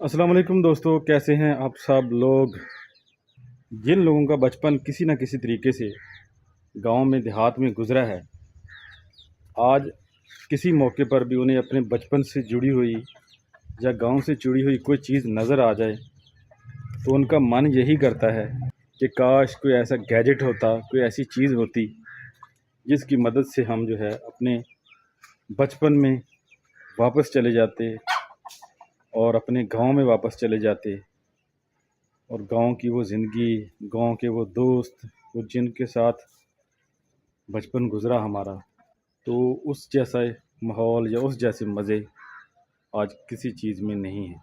अस्सलाम वालेकुम दोस्तों, कैसे हैं आप सब लोग। जिन लोगों का बचपन किसी न किसी तरीके से गांव में देहात में गुजरा है, आज किसी मौके पर भी उन्हें अपने बचपन से जुड़ी हुई या गांव से जुड़ी हुई कोई चीज़ नज़र आ जाए तो उनका मन यही करता है कि काश कोई ऐसा गैजेट होता, कोई ऐसी चीज़ होती जिसकी मदद से हम जो है अपने बचपन में वापस चले जाते और अपने गांव में वापस चले जाते और गांव की वो ज़िंदगी, गांव के वो दोस्त, वो जिनके साथ बचपन गुज़रा हमारा, तो उस जैसा माहौल या उस जैसे मज़े आज किसी चीज़ में नहीं है।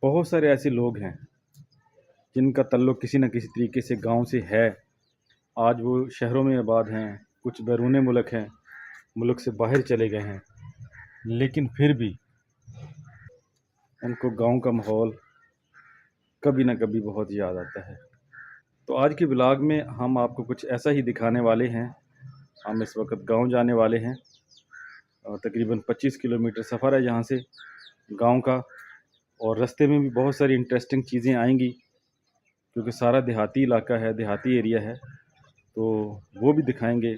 बहुत सारे ऐसे लोग हैं जिनका ताल्लुक़ किसी न किसी तरीके से गांव से है। आज वो शहरों में आबाद हैं, कुछ बैरून मुल्क हैं, मुल्क से बाहर चले गए हैं, लेकिन फिर भी उनको गांव का माहौल कभी ना कभी बहुत याद आता है। तो आज के ब्लॉग में हम आपको कुछ ऐसा ही दिखाने वाले हैं। हम इस वक्त गांव जाने वाले हैं और तकरीबन 25 किलोमीटर सफ़र है यहाँ से गांव का, और रास्ते में भी बहुत सारी इंटरेस्टिंग चीज़ें आएंगी क्योंकि सारा देहाती इलाका है, देहाती एरिया है, तो वो भी दिखाएंगे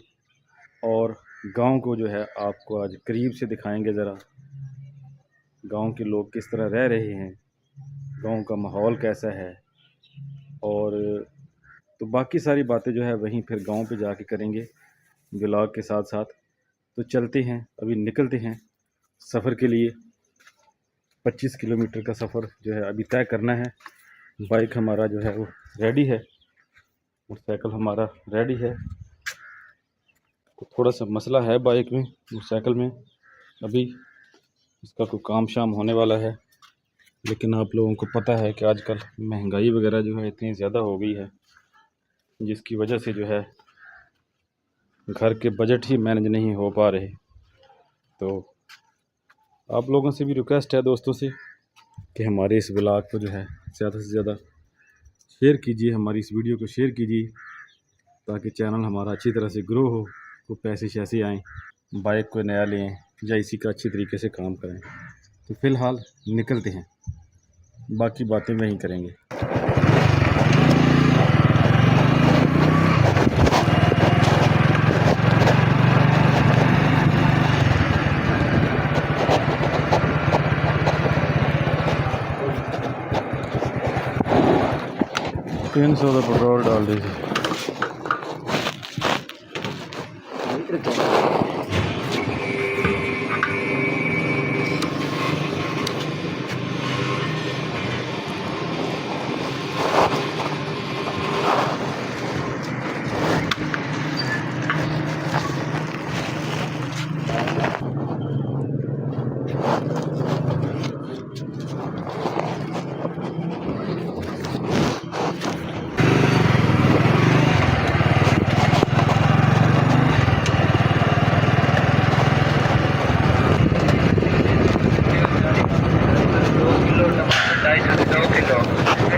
और गांव को जो है आपको आज करीब से दिखाएंगे। ज़रा गांव के लोग किस तरह रह रहे हैं, गांव का माहौल कैसा है, और तो बाकी सारी बातें जो है वहीं फिर गांव पे जाके करेंगे ब्लॉग के साथ साथ। तो चलते हैं, अभी निकलते हैं सफ़र के लिए। 25 किलोमीटर का सफ़र जो है अभी तय करना है। बाइक हमारा जो है वो रेडी है, मोटरसाइकिल हमारा रेडी है। तो थोड़ा सा मसला है बाइक में, मोटरसाइकिल में, अभी इसका कोई काम शाम होने वाला है। लेकिन आप लोगों को पता है कि आजकल महंगाई वगैरह जो है इतनी ज़्यादा हो गई है, जिसकी वजह से जो है घर के बजट ही मैनेज नहीं हो पा रहे। तो आप लोगों से भी रिक्वेस्ट है, दोस्तों से, कि हमारे इस ब्लॉग को जो है ज़्यादा से ज़्यादा शेयर कीजिए, हमारी इस वीडियो को शेयर कीजिए ताकि चैनल हमारा अच्छी तरह से ग्रो हो, को पैसे शैसे आएँ, बाइक को नया लें या इसी का अच्छी तरीके से काम करें। तो फ़िलहाल निकलते हैं, बाकी बातें वहीं करेंगे। $300 का पेट्रोल डाल दीजिए।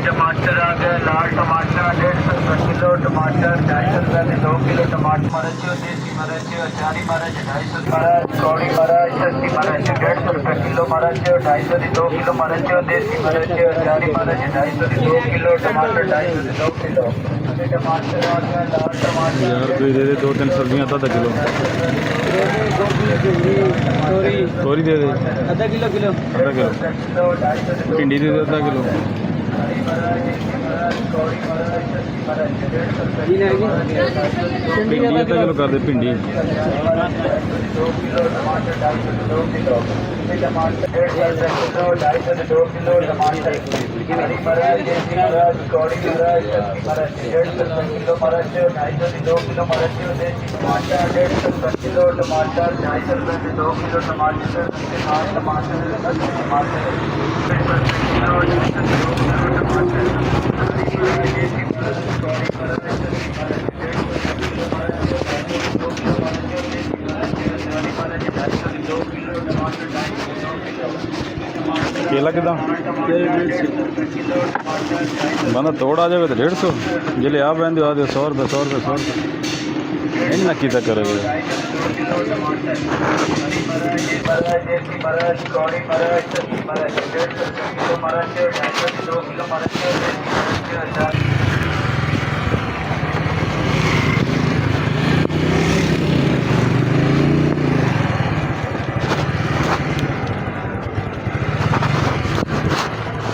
टमाटर आ गए, लाल टमाटर 150 किलो, टमाटर 250 2 किलो, टमाटर मिर्च, देसी मिर्च, अचारी मिर्च 250 मिर्च, कौड़ी मिर्च, सस्ती मिर्च 150 किलो, मिर्च 250 2 किलो, मिर्च देसी मिर्च, अचारी मिर्च 250 2 किलो, टमाटर 250 2 किलो। टमाटर आ गया, लाल टमाटर यार कोई दे दे 2-3 सब्जियाँ आधा किलो, तोरी दे दे आधा किलो आधा किलो, भिंडी दे दे आधा किलो, भिंडी आधा किलो कर दे, भिंडी 2 किलो, टमाटर 250 2 किलो, टमाटर 150 2 किलो, टमाटर हरी मिर्च, देसी मिर्च, कौड़ी मिर्च, सस्ती मिर्च 150 किलो, मिर्च 250 2 किलो, मिर्च देसी टमाटर 150 किलो, टमाटर 250 2 किलो, टमाटर टमाटर टमाटर 150 किलो, 2 किलो टमाटर हरी मिर्च, देसी मिर्च, कौड़ी मिर्च, सस्ती मिर्च 150 किलो, 2 किलो, मिर्च देसी मिर्च, हरी मिर्च 250 2 किलो, टमाटर 250 2 किलो। केला किदा बंदा तोड़ आ जाए तो 150, जिले आप बहन दो आ दो 100 रुपये 100 रुपये 100 रुपये इन ना किदा करोगे। टमाटर हरी मिर्च देसी मिर्च कौड़ी मिर्च सब्जी मिर्च 150 किलो मिर्च 250 से 2 किलो मिर्च देसी मिर्च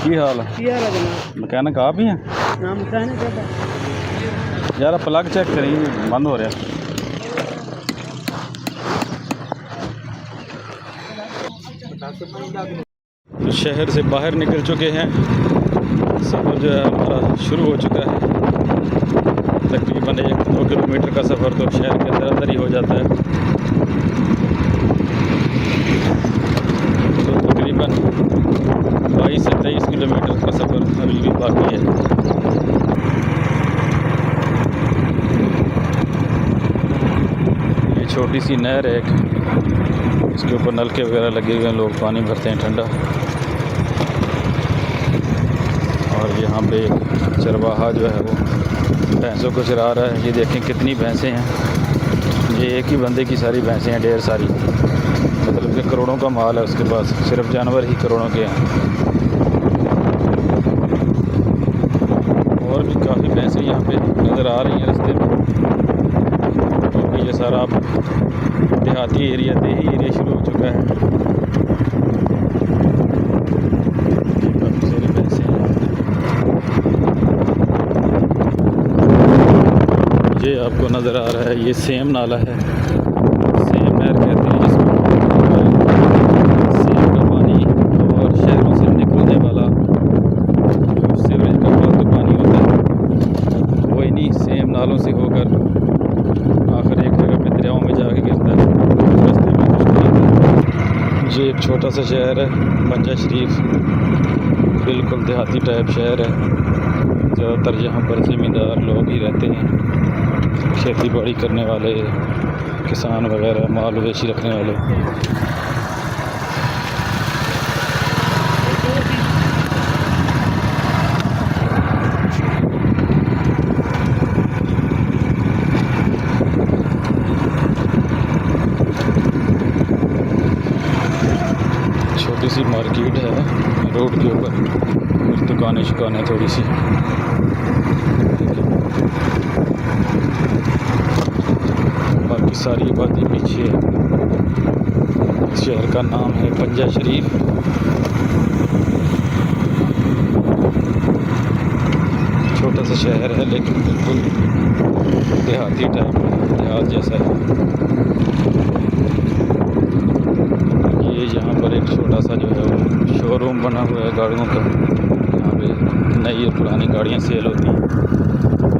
की हाल है? जनाब मैकेनिक आप ही हैं नाम मैकेनिक है यार प्लग चेक करिए बंद हो रहा है। तो शहर से बाहर निकल चुके हैं। सफ़र जो है हमारा शुरू हो चुका है। तकरीबन 1-2 किलोमीटर का सफ़र तो शहर के अंदर अंदर ही हो जाता है। तो तकरीबन 22 से 23 किलोमीटर का सफ़र अभी भी बाकी है। ये छोटी सी नहर है एक, इसके ऊपर नलके वगैरह लगे हुए हैं, लोग पानी भरते हैं ठंडा। और यहाँ पे चरवाहा जो है वो भैंसों को चरा रहा है। ये देखें कितनी भैंसें हैं। ये एक ही बंदे की सारी भैंसें हैं, ढेर सारी, मतलब कि करोड़ों का माल है उसके पास, सिर्फ जानवर ही करोड़ों के हैं। और भी काफ़ी भैंसें यहाँ पे नज़र आ रही हैं रास्ते में, क्योंकि ये सारा देहाती एरिया, देही एरिया शुरू हो चुका है। काफ़ी सारी भैंसें हैं। ये आपको नज़र आ रहा है, ये सेम नाला है, सेम नहर कहते हैं जिसको। सेम का पानी और शहरों से निकलने वाला जो सीवरेज का फालतू पानी होता है वो इन्हीं सेम नालों से होकर आखिर एक जगह पे दरियाओं में जाके गिरता है, रास्ते में कुछ नहीं आता। ये एक छोटा सा शहर है पंजा शरीफ, बिल्कुल देहाती टाइप शहर है। ज़्यादातर यहाँ पर ज़मींदार लोग ही रहते हैं, खेती बाड़ी करने वाले, किसान वगैरह, माल मवेशी रखने वाले। छोटी सी मार्केट है रोड के ऊपर, कुछ दुकानें शुकानें थोड़ी सी। बाकी सारी आबादी पीछे है। शहर का नाम है पंजा शरीफ। छोटा सा शहर है लेकिन बिल्कुल देहाती टाइप, देहात जैसा है। ये यहाँ पर एक छोटा सा जो है वो शोरूम बना हुआ है गाड़ियों का। यहाँ पे नई और पुरानी गाड़ियाँ सेल होती हैं।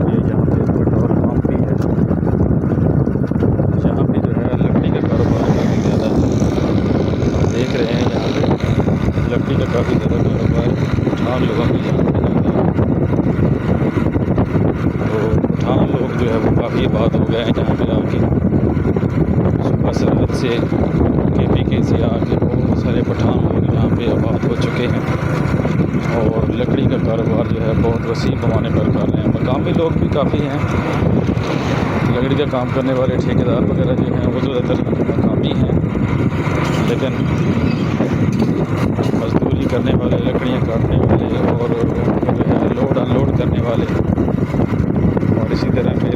ये यहाँ पे पेट्रोल पंप भी है। यहाँ पे जो है लकड़ी का कारोबार काफ़ी ज़्यादा है। देख रहे हैं यहाँ पे लकड़ी का काफ़ी ज़्यादा कारोबार पठान लोगों की यहाँ पे ज़्यादा है। तो पठान लोग जो है वो काफ़ी आबाद हो गए हैं यहाँ पे आके। सुबह सरहद से KPK से आके बहुत सारे पठान लोग यहाँ पे आबाद हो चुके हैं और लकड़ी का कारोबार जो है बहुत वसी पैमाने पर कर रहे हैं। मकामी लोग भी काफ़ी हैं, लकड़ी का काम करने वाले ठेकेदार वगैरह जो हैं वो ज़्यादातर मकामी हैं, लेकिन मजदूरी करने वाले, लकड़ियाँ काटने वाले और जो है लोड अनलोड करने वाले और इसी तरह फिर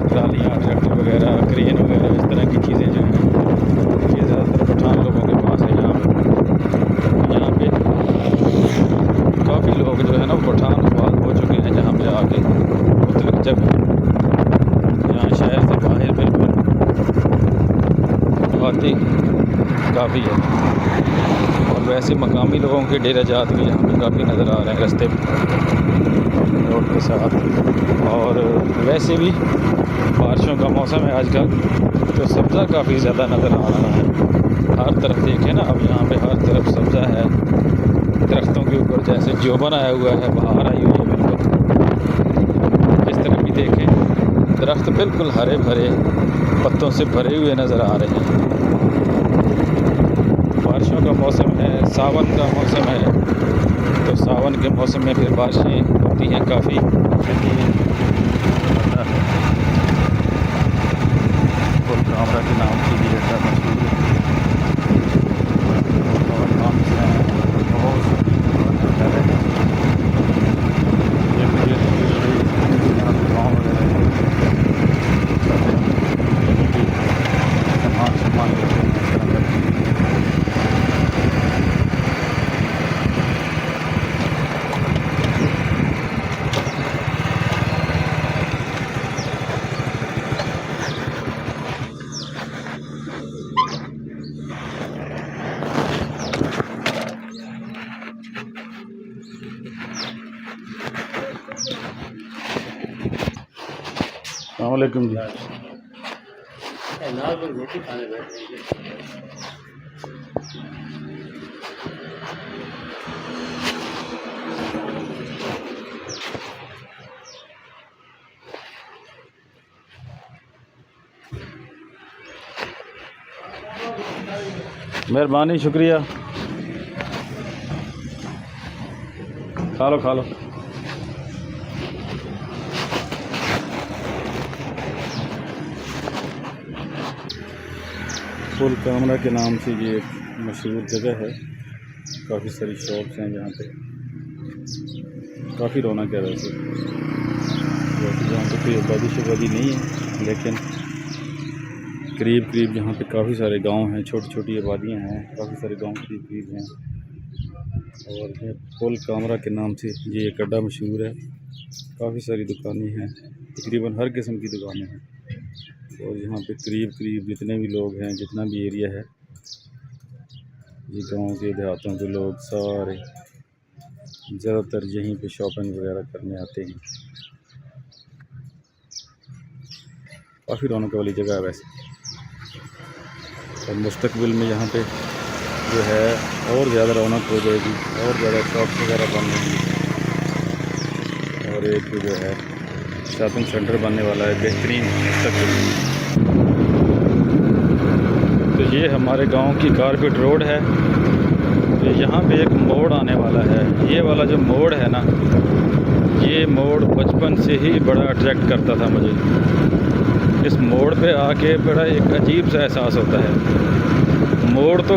ट्रालियाँ, ट्रैक्टर वगैरह, क्रेन वगैरह, इस तरह की चीज़ें जो हैं ये ज़्यादातर पठान लोगों के पास है। यहाँ पे काफ़ी लोग जो है ना पठान आबाद हो चुके हैं जहाँ पे आके मुख्तलिफ जगह, यहाँ शहर से बाहर बिल्कुल आबादी काफ़ी है। और वैसे मकामी लोगों के डेरा जात भी यहाँ पे काफ़ी नज़र आ रहे हैं रास्ते में रोड के साथ। और वैसे भी बारिशों का मौसम है आजकल, तो सब्ज़ा काफ़ी ज़्यादा नज़र आ रहा है। हर तरफ देखें ना, अब यहाँ पे हर तरफ सब्ज़ा है। दरख्तों के ऊपर जैसे जोबन आया हुआ है, बहार आई हुई है बिल्कुल। जिस तरह भी देखें दरख्त बिल्कुल हरे भरे पत्तों से भरे हुए नज़र आ रहे हैं। बारिशों का मौसम है, सावन का मौसम है, तो सावन के मौसम में फिर बारिशें होती हैं काफ़ी। कामरा के नाम से भी अड्डा मशहूर है और नाम से बहुत ज़्यादा है। यहाँ पे गाँव वगैरह सामान लेते हैं। अस्सलाम वालेकुम जी। रोटी खाने बैठे मेहरबानी, शुक्रिया। खा लो खा लो। फुल कामरा के नाम से ये एक मशहूर जगह है। काफ़ी सारी शॉप्स हैं यहाँ पे, काफ़ी रौनक है। वैसे यहाँ पे कोई आबादी शबादी नहीं है, लेकिन करीब करीब यहाँ पे काफ़ी सारे गांव हैं, छोटी छोटी आबादियाँ हैं, काफ़ी सारे गांव करीब करीब हैं। और ये फुल कामरा के नाम से ये एक अड्डा मशहूर है। काफ़ी सारी दुकानें हैं, तकरीबन हर किस्म की दुकानें हैं। और यहाँ पे करीब करीब जितने भी लोग हैं, जितना भी एरिया है, ये गांव के देहातों के लोग सारे ज़्यादातर यहीं पे शॉपिंग वगैरह करने आते हैं। काफ़ी रौनक वाली जगह है वैसे। और मुस्तकबिल में यहाँ पे जो है और ज़्यादा रौनक हो जाएगी, और ज़्यादा शॉप्स वगैरह बन रहेंगी। और एक जो है शॉपिंग सेंटर बनने वाला है बेहतरीन मुस्तकबिल में। तो ये हमारे गांव की कारपेट रोड है। तो यहाँ पे एक मोड़ आने वाला है। ये वाला जो मोड़ है ना, ये मोड़ बचपन से ही बड़ा अट्रैक्ट करता था मुझे। इस मोड़ पे आके बड़ा एक अजीब सा एहसास होता है। मोड़ तो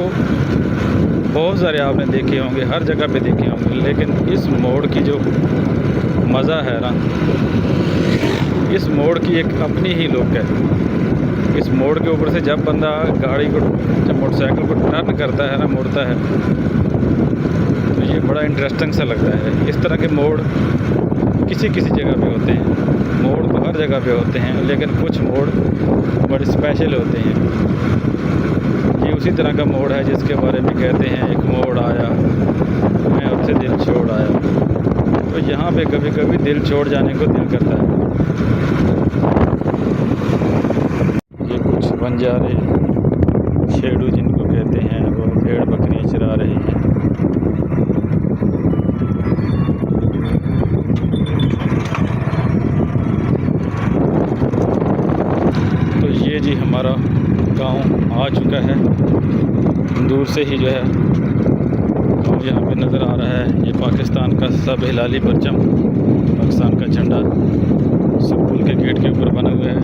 बहुत सारे आपने देखे होंगे, हर जगह पे देखे होंगे, लेकिन इस मोड़ की जो मज़ा है ना, इस मोड़ की एक अपनी ही लुक है। इस मोड़ के ऊपर से जब बंदा गाड़ी को, जब मोटरसाइकिल को टर्न करता है ना, मुड़ता है, तो ये बड़ा इंटरेस्टिंग सा लगता है। इस तरह के मोड़ किसी किसी जगह पे होते हैं। मोड़ तो हर जगह पे होते हैं, लेकिन कुछ मोड़ बड़े स्पेशल होते हैं। ये उसी तरह का मोड़ है जिसके बारे में कहते हैं, एक मोड़ आया मैं उससे दिल छोड़ आया। तो यहाँ पे कभी कभी दिल छोड़ जाने को दिल करता है। ये कुछ बंजारे शेडू जिनको कहते हैं, वो भेड़ बकरी चरा रहे हैं। तो ये जी हमारा गांव आ चुका है। दूर से ही जो है गांव यहाँ पे नज़र आ रहा है। ये पाकिस्तान का सब हिलाली परचम, पाकिस्तान का झंडा स्कूल के गेट के ऊपर बना हुआ है।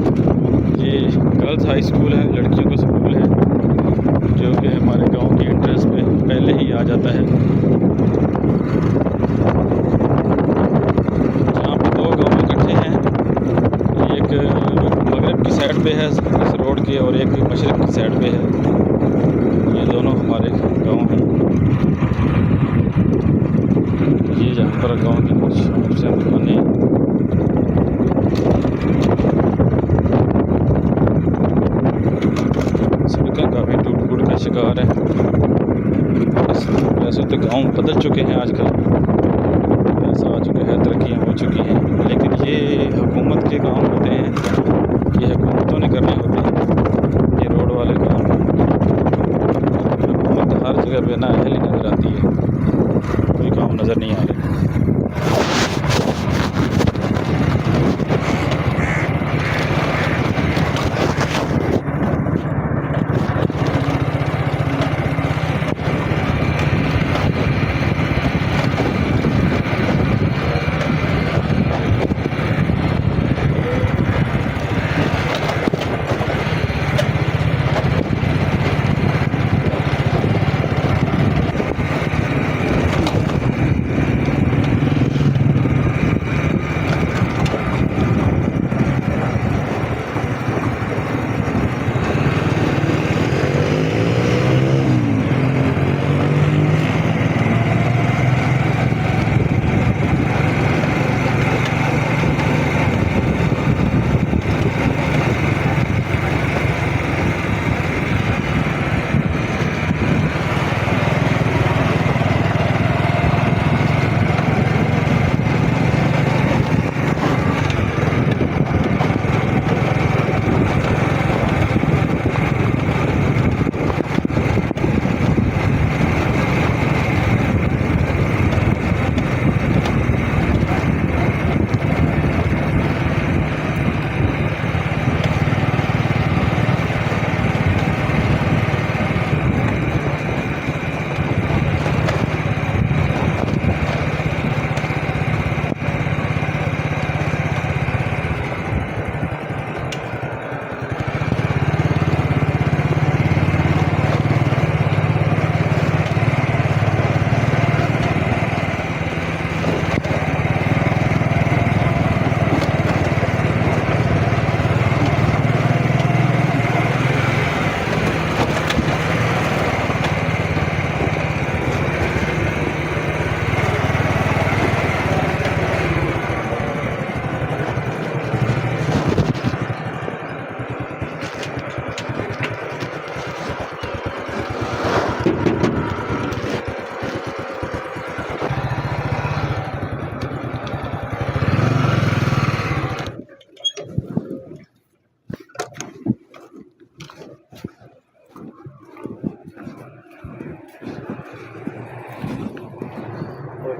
ये गर्ल्स हाई स्कूल है, लड़कियों का स्कूल है, जो कि हमारे गांव की एंट्रेंस पे पहले ही आ जाता है। यहाँ पे दो गांव इकट्ठे हैं, एक मगरब की साइड पे है इस रोड के, और एक मशरक़ की साइड पे है। ये दोनों हमारे गांव हैं। ये जहाँ पर गांव की कुछ दुकानें, सड़कें काफ़ी टूट फूट का शिकार है। वैसे तो गांव बदल चुके हैं आजकल, ऐसा आ चुका है, तरक्कियाँ हो चुकी हैं, लेकिन ये हुकूमत के काम होते हैं, ये हुकूमतों ने करने होते हैं। ये रोड वाले काम हुकूमत हर जगह पे ना अहल ही नज़र आती है, कोई काम नज़र नहीं आ रहा।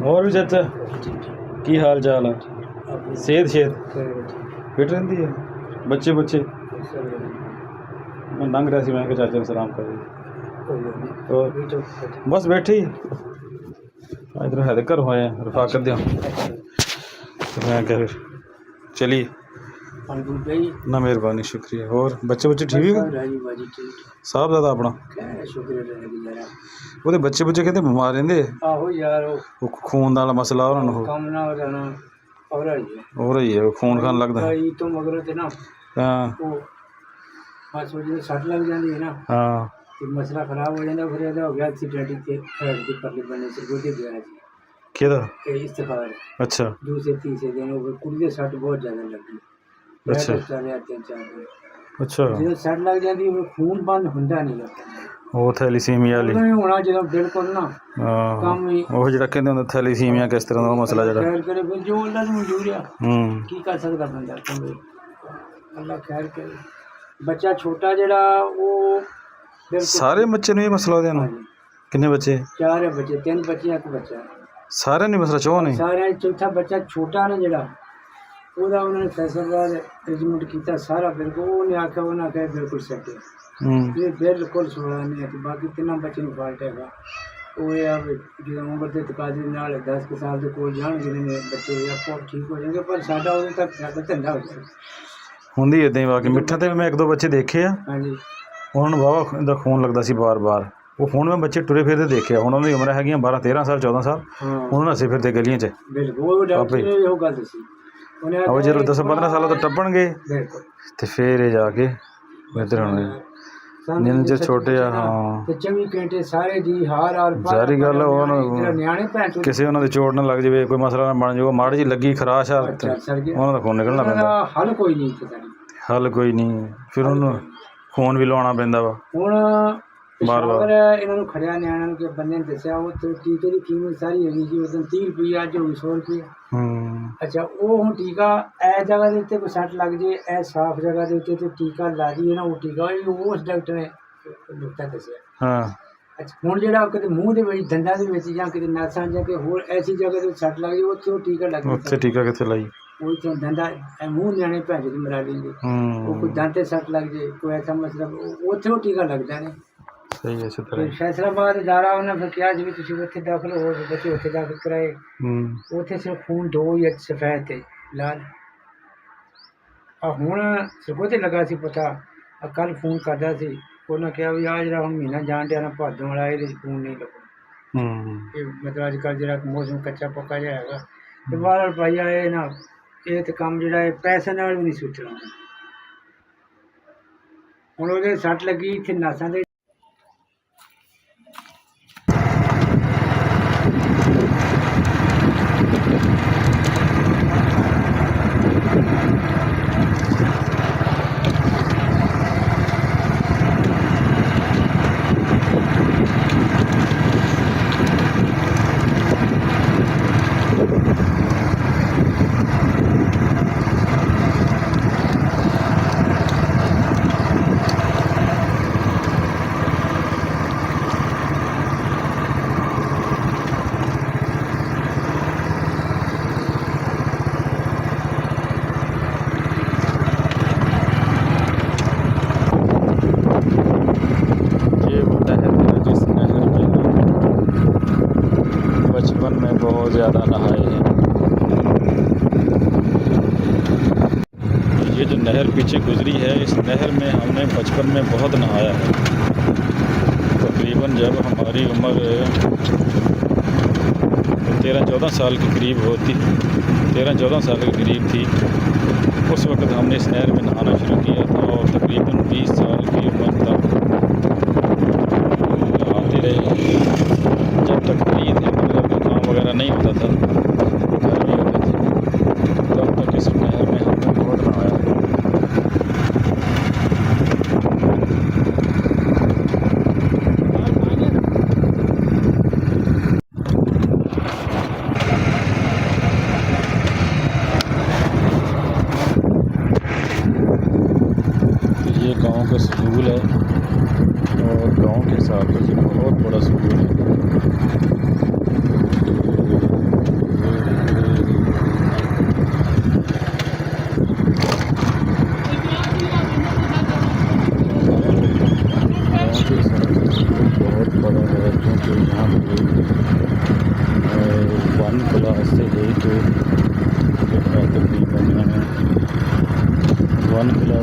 ਹੋਰ ਵੀ ਚਾਚਾ ਕੀ ਹਾਲ ਚਾਲ ਹੈ? ਸਿਹਤ ਫਿਟ ਰਹਿੰਦੀ ਹੈ? ਬੱਚੇ ਮੈਂ ਲੰਘ ਰਿਹਾ ਸੀ, ਮੈਂ ਕਿਹਾ ਚਾਚਾ ਨੂੰ ਸਲਾਮ ਕਰ ਹੋਰ ਬਸ ਬੈਠੇ ਹੀ इधर है घर होए हैं रफाकत दे तो मैं क्या फिर चलिए ना मेहरबानी शुक्रिया। और बच्चे ठीक है साहब ज़्यादा अपना वो बच्चे कहते बीमार रहंदे वो खून वाला मसला उन्होंने हो रही है खून खान लगता है हाँ हाँ मसला खराब हो जाता फिर हो गया एक्सीडेंट के परले बनने से गोदी गया जी केदा इस्तेफार अच्छा दूसरे तीसरे दिन वो कुड़ी के सट बहुत ज़्यादा लगी अच्छा चले 3-4 दिन अच्छा जो सट लग जाती वो खून बंद होता नहीं लगता वो थैलीसीमिया वाली होना जो बिल्कुल ना काम ही वो जो कहते हैं थैलीसीमिया किस तरह का मसला जो खैर करे फिर जो अल्लाह ने मंजूर है की कर सकता बंदा अल्लाह खैर करे बच्चा छोटा जड़ा वो सारे बच्चे ने ये मसला होता है कितने बच्चे 4 बच्चे 3 बच्चे एक बच्चा सारे नहीं मसला चो नहीं सारे चौथा बच्चा छोटा ने जड़ा ਉਹਦਾ ਉਹਨਾਂ ਨੇ ਫੈਸਲਾ ਅਰੇਂਜਮੈਂਟ ਕੀਤਾ ਸਾਰਾ ਬਿਲਕੁਲ ਉਹਨੇ ਆਖਿਆ ਬਿਲਕੁਲ ਸੈੱਟ ਹੈ ਇਹ ਬਿਲਕੁਲ ਸੋਲਾ ਨਹੀਂ ਹੈ ਬਾਕੀ ਤਿੰਨਾਂ ਬੱਚੇ ਨੂੰ ਫਾਲਟ ਹੈਗਾ ਉਹ ਇਹ ਆ ਜਦੋਂ ਉਮਰ ਦੇ ਤਕਾਜ਼ੇ ਨਾਲ 10 ਸਾਲ ਦੇ ਕੋਲ ਜਾਣਗੇ ਨੇ ਬੱਚੇ ਆਪੋ ਠੀਕ ਹੋ ਜਾਣਗੇ ਪਰ ਸਾਡਾ ਉਦੋਂ ਤੱਕ ਸਾਡਾ ਧੰਦਾ ਹੋ ਜਾਏ ਹੁੰਦੀ ਇਦਾਂ ਹੀ ਵਾਕਈ ਮਿੱਠਾ ਤੇ ਮੈਂ 1-2 ਬੱਚੇ ਦੇਖੇ ਆ ਹਾਂਜੀ ਉਹਨਾਂ ਨੂੰ ਵਾਹਵਾ ਦਾ ਖੂਨ ਲੱਗਦਾ ਸੀ ਬਾਰ-ਬਾਰ ਉਹ ਫੋਨ ਮੈਂ ਬੱਚੇ ਟੁਰੇ ਫਿਰਦੇ ਦੇਖਿਆ ਹੁਣ ਉਹਨਾਂ ਦੀ ਉਮਰ ਹੈਗੀਆਂ 12-13 ਸਾਲ 14 ਸਾਲ ਉਹਨਾਂ ਨੂੰ ਹੱਸੇ ਫਿਰਦੇ ਗਲੀਆਂ 'ਚ ਬਿਲਕੁਲ ਡਾਕਟਰ ਨੇ ਇਹੋ ਗੱਲ ਦੱਸੀ ਉਹ ਜਦੋਂ 10-15 ਸਾਲਾਂ ਤੋਂ ਟੱਪਣਗੇ ਤੇ ਫਿਰ ਇਹ ਜਾ ਕੇ ਬਿਹਤਰ ਹੋਣਗੇ ਜਿੰਨੇ ਚਿਰ ਛੋਟੇ ਆ ਹਾਂ ਤੇ 24 ਘੰਟੇ ਸਾਰੇ ਜੀ ਹਾਰ ਸਾਰੀ ਗੱਲ ਨਿਆਣੇ ਭੈਣ ਕਿਸੇ ਉਹਨਾਂ ਦੇ ਚੋਟ ਨਾ ਲੱਗ ਜਾਵੇ ਕੋਈ ਮਸਲਾ ਨਾ ਬਣ ਜਾਵੇ ਮਾੜੀ ਜੀ ਲੱਗੀ ਖਰਾਸ਼ ਆ ਉਹਨਾਂ ਦਾ ਖੂਨ ਨਿਕਲਣਾ ਪੈਂਦਾ ਹੱਲ ਕੋਈ ਨਹੀਂ ਫਿਰ ਉਹਨੂੰ ਖੂਨ ਵੀ ਲਵਾਉਣਾ ਪੈਂਦਾ ਵਾ ਹੁਣ ਬਾਰ-ਬਾਰ ਇਹਨਾਂ ਨੂੰ ਖੜਿਆ ਨਿਆਣਿਆਂ ਨੂੰ ਕਿ ਬੰਦੇ ਨੇ ਦੱਸਿਆ ਉਹ ਟੀਕੇ ਦੀ ਕੀਮਤ ਸਾਰੀ ਹੈਗੀ ਜੀ ਉਸ ਦਿਨ 30 ਰੁਪਏ ਅੱਜ ਹੋ ਗਈ 100 ਰੁਪਏ ਅੱਛਾ ਉਹ ਹੁਣ ਟੀਕਾ ਇਹ ਜਗ੍ਹਾ ਦੇ ਉੱਤੇ ਕੋਈ ਸੱਟ ਲੱਗ ਜੇ ਇਹ ਸਾਫ਼ ਜਗ੍ਹਾ ਦੇ ਉੱਤੇ ਤੇ ਟੀਕਾ ਲਾ ਦਈਏ ਨਾ ਉਹ ਟੀਕਾ ਉਸ ਡਾਕਟਰ ਨੇ ਨੁਕਤਾ ਦੱਸਿਆ ਹਾਂ ਅੱਛਾ ਹੁਣ ਜਿਹੜਾ ਕਿਤੇ ਮੂੰਹ ਦੇ ਵਿੱਚ ਦੰਦਾਂ ਦੇ ਵਿੱਚ ਜਾਂ ਕਿਤੇ ਨਾਸਾਂ ਜਾਂ ਕਿ ਹੋਰ ਐਸੀ ਜਗ੍ਹਾ ਤੇ ਸੱਟ ਲੱਗ ਜੇ ਉੱਥੇ ਉਹ ਟੀਕਾ ਲੱਗ ਉੱਥੇ ਟੀਕਾ ਕਿੱਥੇ ਲਾਈ ਉਹ ਤੋਂ ਦੰਦਾ ਮੂੰਹ ਨਿਆਣੇ ਭੈਣ ਦੀ ਮਰਾ ਲੈਂਦੇ ਉਹ ਕੋਈ ਦੰਦ ਤੇ ਸੱਟ ਲੱਗ ਜੇ ਕੋਈ ਐਸਾ ਮਸਲਾ ਉੱਥੇ ਉਹ ਟੀਕਾ ਲੱਗਦਾ ਨੇ ਸਹੀ ਹੈ ਇਸੇ ਤਰ੍ਹਾਂ ਫੈਸਲਾਬਾਦ ਅਦਾਰਾ ਉਹਨਾਂ ਫਿਰ ਕਿਹਾ ਜਿਵੇਂ ਤੁਸੀਂ ਉੱਥੇ ਦਾਖਲ ਹੋ ਬੱਚੇ ਉੱਥੇ ਦਾਖਲ ਕਰਾਏ ਉੱਥੇ ਸਿਰਫ ਖੂਨ 2 ਹੀ ਸਫੈਦ ਤੇ ਲਾਲ ਆ ਹੁਣ ਸਗੋਂ ਤੇ ਲੱਗਾ ਸੀ ਪਤਾ ਕੱਲ੍ਹ ਫੋਨ ਕਰਦਾ ਸੀ ਉਹਨਾਂ ਕਿਹਾ ਵੀ ਆਹ ਜਿਹੜਾ ਹੁਣ ਮਹੀਨਾ ਜਾਣ ਡਿਆ ਨਾ ਭਾਦੋਂ ਵਾਲਾ ਇਹਦੇ 'ਚ ਖੂਨ ਨਹੀਂ ਲੱਗਣਾ ਇਹ ਮਤਲਬ ਅੱਜ ਕੱਲ੍ਹ ਜਿਹੜਾ ਮੌਸਮ ਕੱਚਾ ਪੱਕਾ ਜਿਹਾ ਹੈਗਾ ਤੇ ਬਾਹਰ ਪਾਈਆ ਇਹ ਨਾ ਇਹ ਤਾਂ ਕੰਮ ਜਿਹੜਾ ਇਹ ਪੈਸੇ ਨਾਲ ਵੀ ਨਹੀਂ ਸੋਚਣਾ ਹੁਣ ਉਹਦੇ ਸੱਟ ਲੱਗੀ ਇੱਥੇ ਨਾਸਾਂ ਦੇ बचपन में बहुत ज़्यादा नहाए हैं। ये जो नहर पीछे गुजरी है इस नहर में हमने बचपन में बहुत नहाया है। तकरीबन जब हमारी उम्र 13-14 साल के करीब होती 13-14 साल के करीब थी उस वक़्त हमने इस नहर में नहाना शुरू किया था और तकरीबन 20 साल की उम्र तक नहाते रहे। जब तक ईद वगैरह नहीं होता था गर्मी होती थी तब तक इस नहर में हमने बहुत नहाया। ये गांव का स्कूल है और गांव के हिसाब से बहुत बड़ा स्कूल है।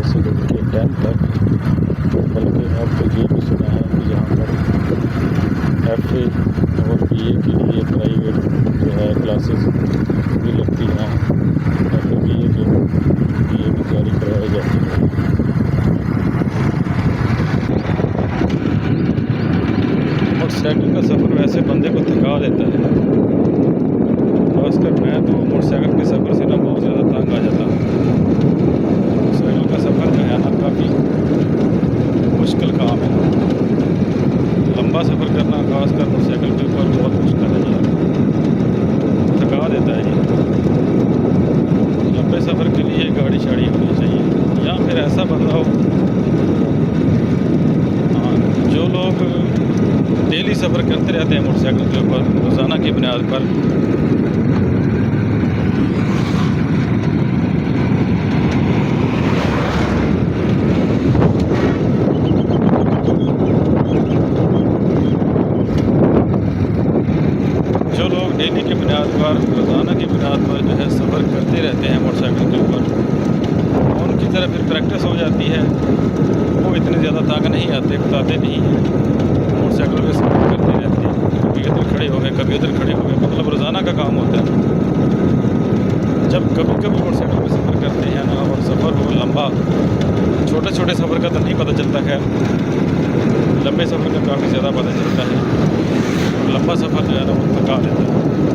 से लेकर के 10 तक, बल्कि अब तो ये भी सुना है कि यहाँ पर FA और BA के लिए प्राइवेट जो है क्लासेस भी लगती हैं। FA BA की तैयारी करवाई जाती है। मोटरसाइकिल का सफ़र वैसे बंदे को थका देता है, खासकर मैं तो मोटरसाइकिल के सफ़र से ना बहुत ज़्यादा तंग आ जाता हूँ। मोटरसाइकिल का सफ़र जो है ना काफ़ी मुश्किल काम है। लंबा सफ़र करना खासकर मोटरसाइकिल के ऊपर बहुत मुश्किल है यार, थका देता है ये। लंबे सफ़र के लिए गाड़ी शाड़ी होनी चाहिए, या फिर ऐसा बंदा हो, हाँ, जो लोग डेली सफ़र करते रहते हैं मोटरसाइकिल के ऊपर रोज़ाना की बुनियाद पर। जो लोग डेली की बुनियाद पर रोज़ाना की बुनियाद पर जो है सफ़र करते रहते हैं मोटरसाइकिल के ऊपर, उनकी तरह फिर प्रैक्टिस हो जाती है, वो इतने ज़्यादा तंग नहीं आते, बताते नहीं हैं। मोटरसाइकिल पे सफ़र करते रहते हैं, कभी इधर खड़े हो गए, कभी उधर खड़े हो गए, मतलब रोज़ाना का काम होता है। जब कभी कभी मोटरसाइकिल पे सफ़र करते हैं ना, और सफ़र हो लंबा, छोटे छोटे सफ़र का तो नहीं पता चलता, खैर लंबे सफ़र का काफ़ी ज़्यादा पता चलता है। और लंबा सफ़र जो है ना वो थका देता है।